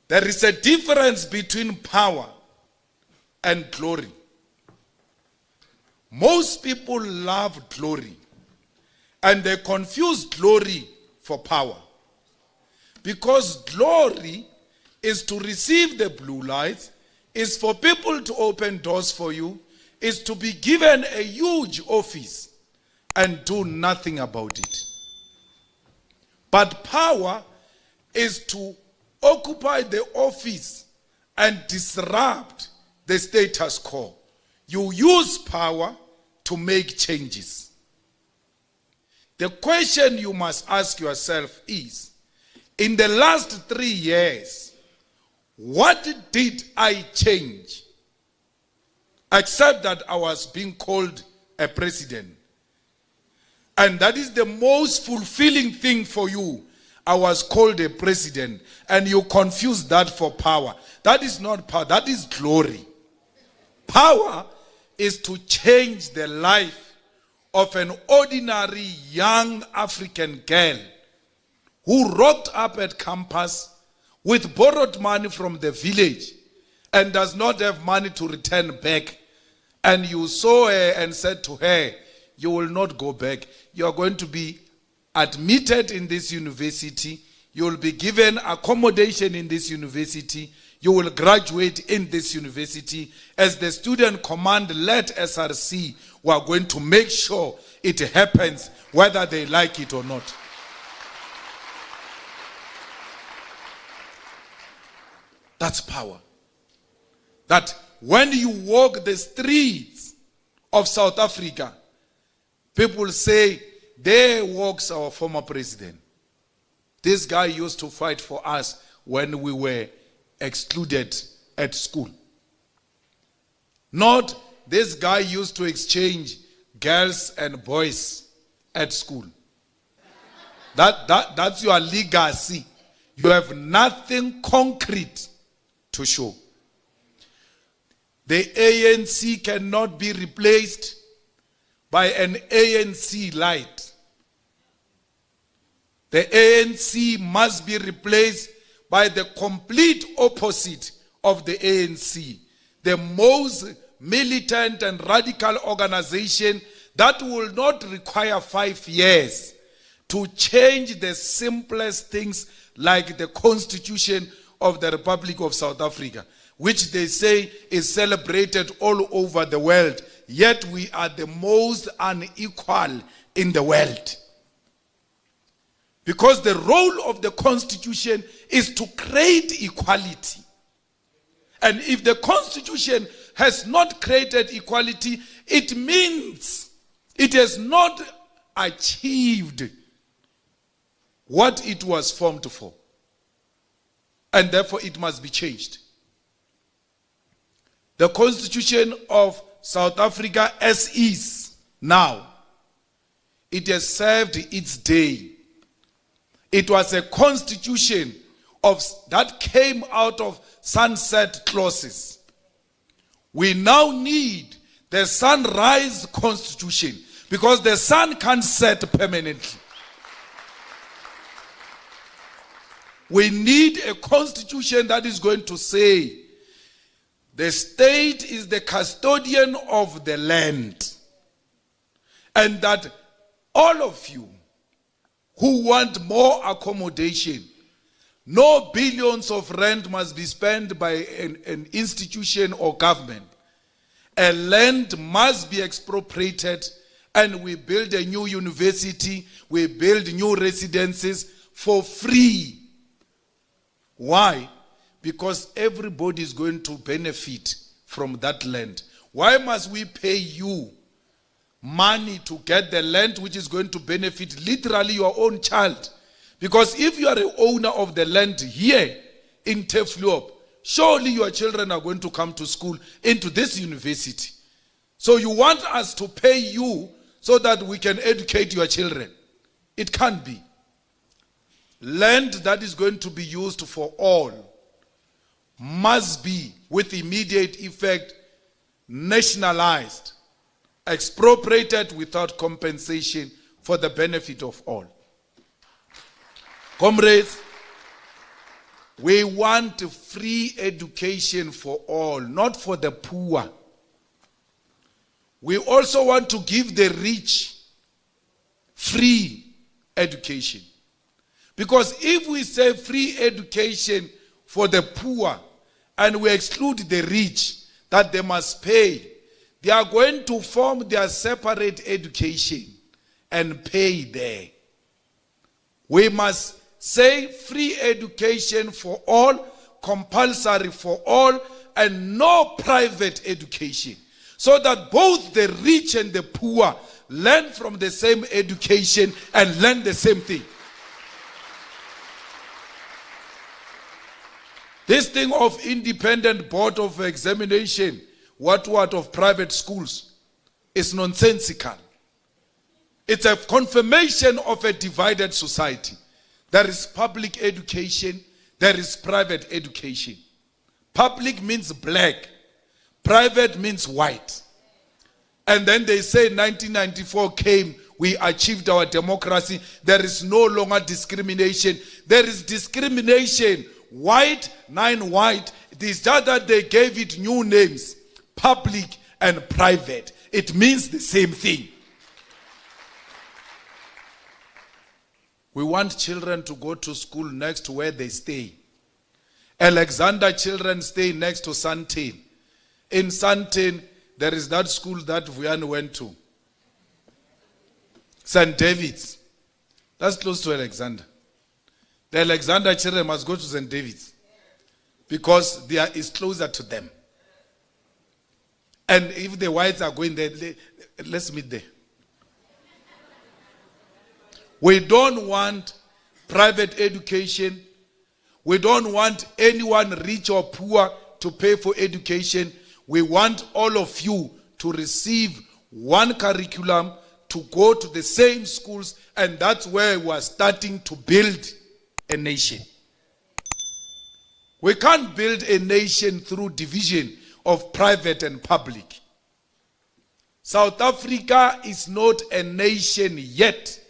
There is a difference between power and glory. Most people love glory, and they confuse glory for power. Because glory is to receive the blue light, is for people to open doors for you, is to be given a huge office and do nothing about it. But power is to occupy the office and disrupt the status quo. You use power to make changes. The question you must ask yourself is, in the last 3 years, what did I change? Except that I was being called a president. And that is the most fulfilling thing for you. I was called a president, and you confuse that for power. That is not power, that is glory. Power is to change the life of an ordinary young African girl who rocked up at campus with borrowed money from the village and does not have money to return back. And you saw her and said to her, you will not go back. You are going to be admitted in this university. You will be given accommodation in this university. You will graduate in this university. As the student command-led SRC, we are going to make sure it happens whether they like it or not. That's power. That when you walk the streets of South Africa, people say, there walks our former president. This guy used to fight for us when we were excluded at school. Not this guy used to exchange girls and boys at school. That's your legacy. You have nothing concrete to show. The ANC cannot be replaced by an ANC-lite. The ANC must be replaced by the complete opposite of the ANC, the most militant and radical organization that will not require 5 years to change the simplest things like the Constitution of the Republic of South Africa, which they say is celebrated all over the world, yet we are the most unequal in the world. Because the role of the Constitution is to create equality. And if the Constitution has not created equality, it means it has not achieved what it was formed for. And therefore it must be changed. The Constitution of South Africa as is now, it has served its day. It was a constitution that came out of sunset clauses. We now need the sunrise constitution because the sun can't set permanently. We need a constitution that is going to say the state is the custodian of the land, and that all of you who want more accommodation, no billions of rand must be spent by an institution or government. A land must be expropriated, and we build a new university, we build new residences for free. Why? Because everybody is going to benefit from that land. Why must we pay you money to get the land which is going to benefit literally your own child? Because if you are the owner of the land here in Tefluop, surely your children are going to come to school into this university. So you want us to pay you so that we can educate your children? It can't be. Land that is going to be used for all must be, with immediate effect, nationalized, expropriated without compensation for the benefit of all. Comrades, We want free education for all, not for the poor. We also want to give the rich free education. Because if we say free education for the poor and we exclude the rich, that they must pay, they are going to form their separate education and pay there. We must say free education for all, compulsory for all, and no private education. So that both the rich and the poor learn from the same education and learn the same thing. This thing of independent board of examination, what of private schools, is nonsensical. It's a confirmation of a divided society. There is public education, there is private education. Public means black, private means white. And then they say 1994 came, we achieved our democracy. There is no longer discrimination. There is discrimination, white, non-white. It is just that they gave it new names, public and private. It means the same thing. We want children to go to school next to where they stay. Alexander children stay next to Sandton. In Sandton, there is that school that Vuyan went to. St. David's. That's close to Alexander. The Alexander children must go to St. David's because it's closer to them. And if the whites are going there, let's meet there. We don't want private education. We don't want anyone rich or poor to pay for education. We want all of you to receive one curriculum, to go to the same schools, and that's where we are starting to build a nation. We can't build a nation through division of private and public. South Africa is not a nation yet.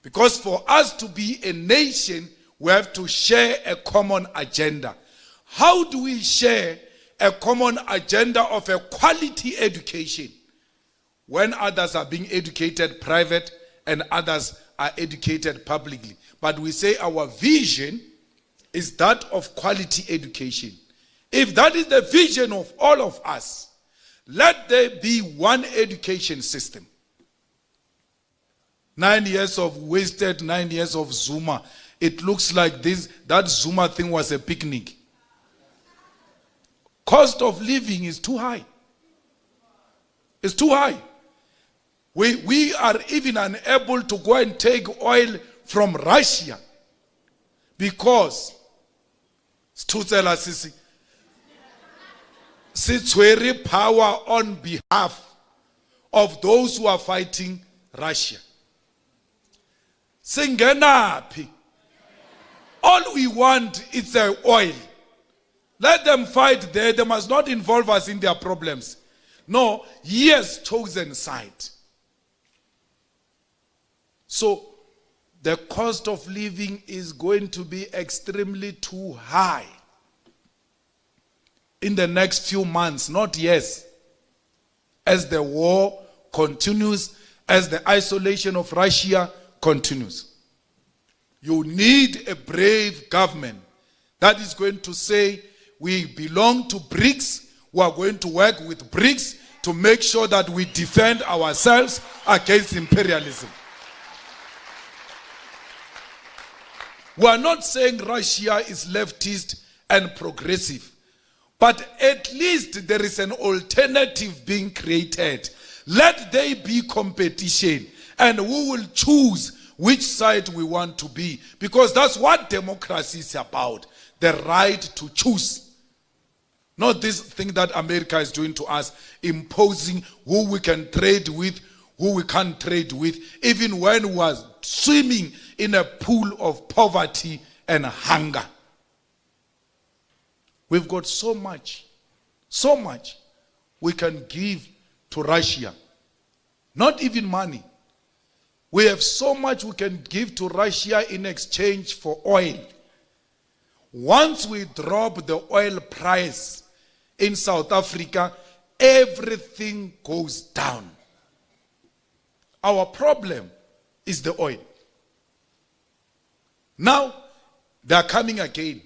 Because for us to be a nation, we have to share a common agenda. How do we share a common agenda of a quality education when others are being educated private and others are educated publicly? But we say our vision is that of quality education. If that is the vision of all of us, let there be one education system. 9 years of wasted, 9 years of Zuma. It looks like that Zuma thing was a picnic. Cost of living is too high. It's too high. We are even unable to go and take oil from Russia because Sitweri power on behalf of those who are fighting Russia. Singenapi. All we want is the oil. Let them fight there. They must not involve us in their problems. No, he has chosen side. So the cost of living is going to be extremely too high in the next few months, not years. As the war continues, as the isolation of Russia continues. You need a brave government that is going to say, we belong to BRICS, we are going to work with BRICS to make sure that we defend ourselves against imperialism. We are not saying Russia is leftist and progressive, but at least there is an alternative being created. Let there be competition, and we will choose which side we want to be, because that's what democracy is about, the right to choose. Not this thing that America is doing to us, imposing who we can trade with, who we can't trade with, even when we are swimming in a pool of poverty and hunger. We've got so much we can give to Russia. Not even money. We have so much we can give to Russia in exchange for oil. Once we drop the oil price in South Africa, everything goes down. Our problem is the oil. Now, they are coming again.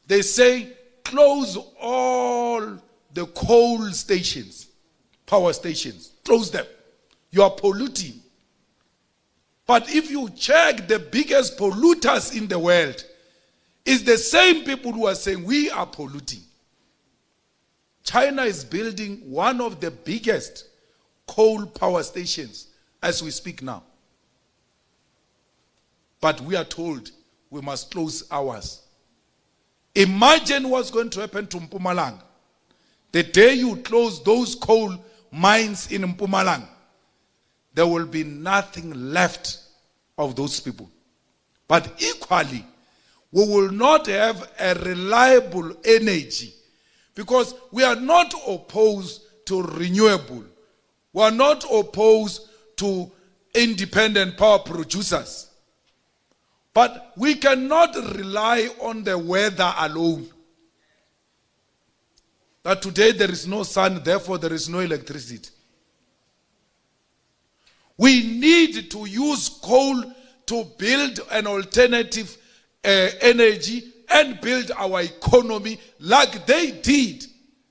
They say, close all the coal stations, power stations. Close them. You are polluting. But if you check the biggest polluters in the world, it's the same people who are saying we are polluting. China is building one of the biggest coal power stations as we speak now. But we are told we must close ours. Imagine what's going to happen to Mpumalanga. The day you close those coal mines in Mpumalanga, there will be nothing left of those people. But equally, we will not have a reliable energy, because we are not opposed to renewable. We are not opposed to independent power producers. But we cannot rely on the weather alone. That today there is no sun, therefore there is no electricity. We need to use coal to build an alternative energy and build our economy like they did.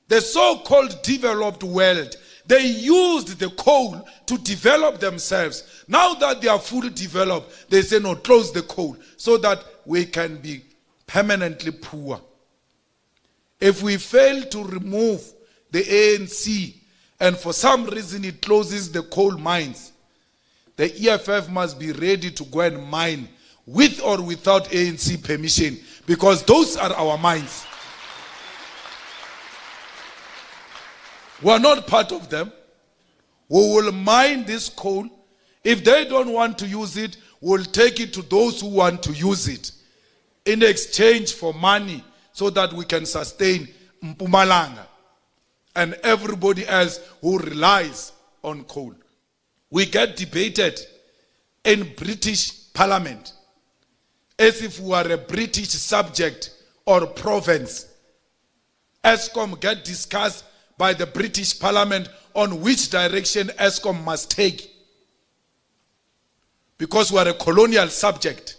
The so-called developed world, they used the coal to develop themselves. Now that they are fully developed, they say, no, close the coal so that we can be permanently poor. If we fail to remove the ANC and for some reason it closes the coal mines, the EFF must be ready to go and mine with or without ANC permission, because those are our mines. We are not part of them. We will mine this coal. If they don't want to use it, we'll take it to those who want to use it in exchange for money, so that we can sustain Mpumalanga and everybody else who relies on coal. We get debated in British Parliament as if we are a British subject or province. ESCOM get discussed by the British Parliament on which direction ESCOM must take, because we are a colonial subject.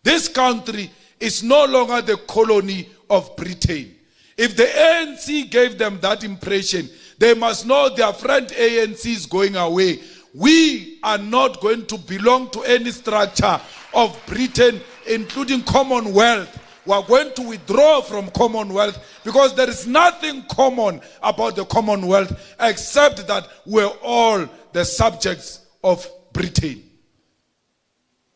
This country is no longer the colony of Britain. If the ANC gave them that impression, they must know their friend ANC is going away. We are not going to belong to any structure of Britain, including Commonwealth. We are going to withdraw from Commonwealth, because there is nothing common about the Commonwealth except that we're all the subjects of Britain.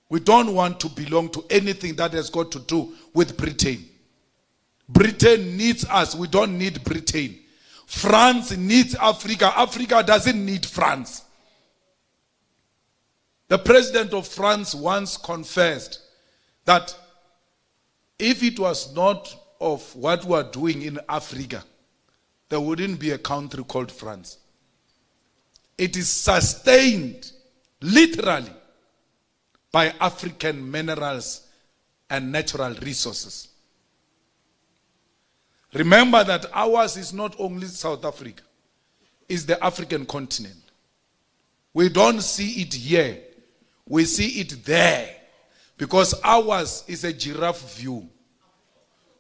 We don't want to belong to anything that has got to do with Britain. Britain needs us. We don't need Britain. France needs Africa. Africa doesn't need France. The president of France once confessed that if it was not of what we are doing in Africa, there wouldn't be a country called France. It is sustained, literally, by African minerals and natural resources. Remember that ours is not only South Africa, it's the African continent. We don't see it here, we see it there, because ours is a giraffe view.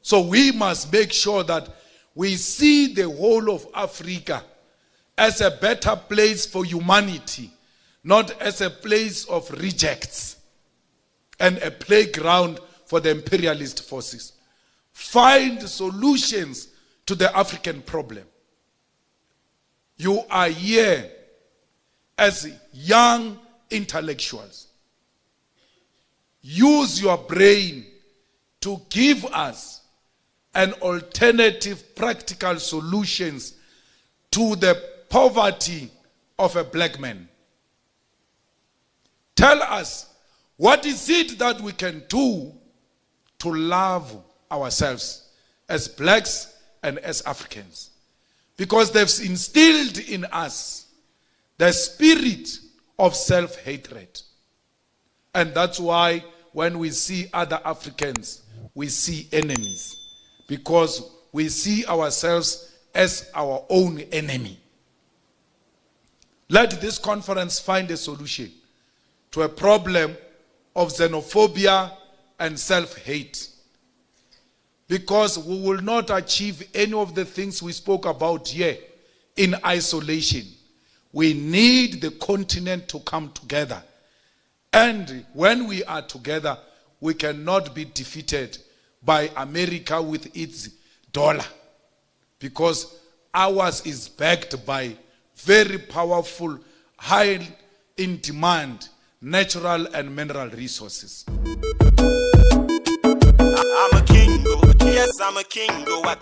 So we must make sure that we see the whole of Africa as a better place for humanity, not as a place of rejects and a playground for the imperialist forces. Find solutions to the African problem. You are here as young intellectuals. Use your brain to give us an alternative practical solutions to the poverty of a black man. Tell us, what is it that we can do to love ourselves as blacks and as Africans? Because they've instilled in us the spirit of self-hatred. And that's why when we see other Africans we see enemies, because we see ourselves as our own enemy. Let this conference find a solution to a problem of xenophobia and self-hate, because we will not achieve any of the things we spoke about here in isolation. We need the continent to come together. And when we are together, we cannot be defeated by America with its dollar, because ours is backed by very powerful, high in demand natural and mineral resources. I'm a king, yes, I'm a king, I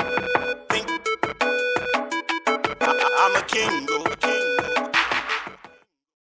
think I'm a king,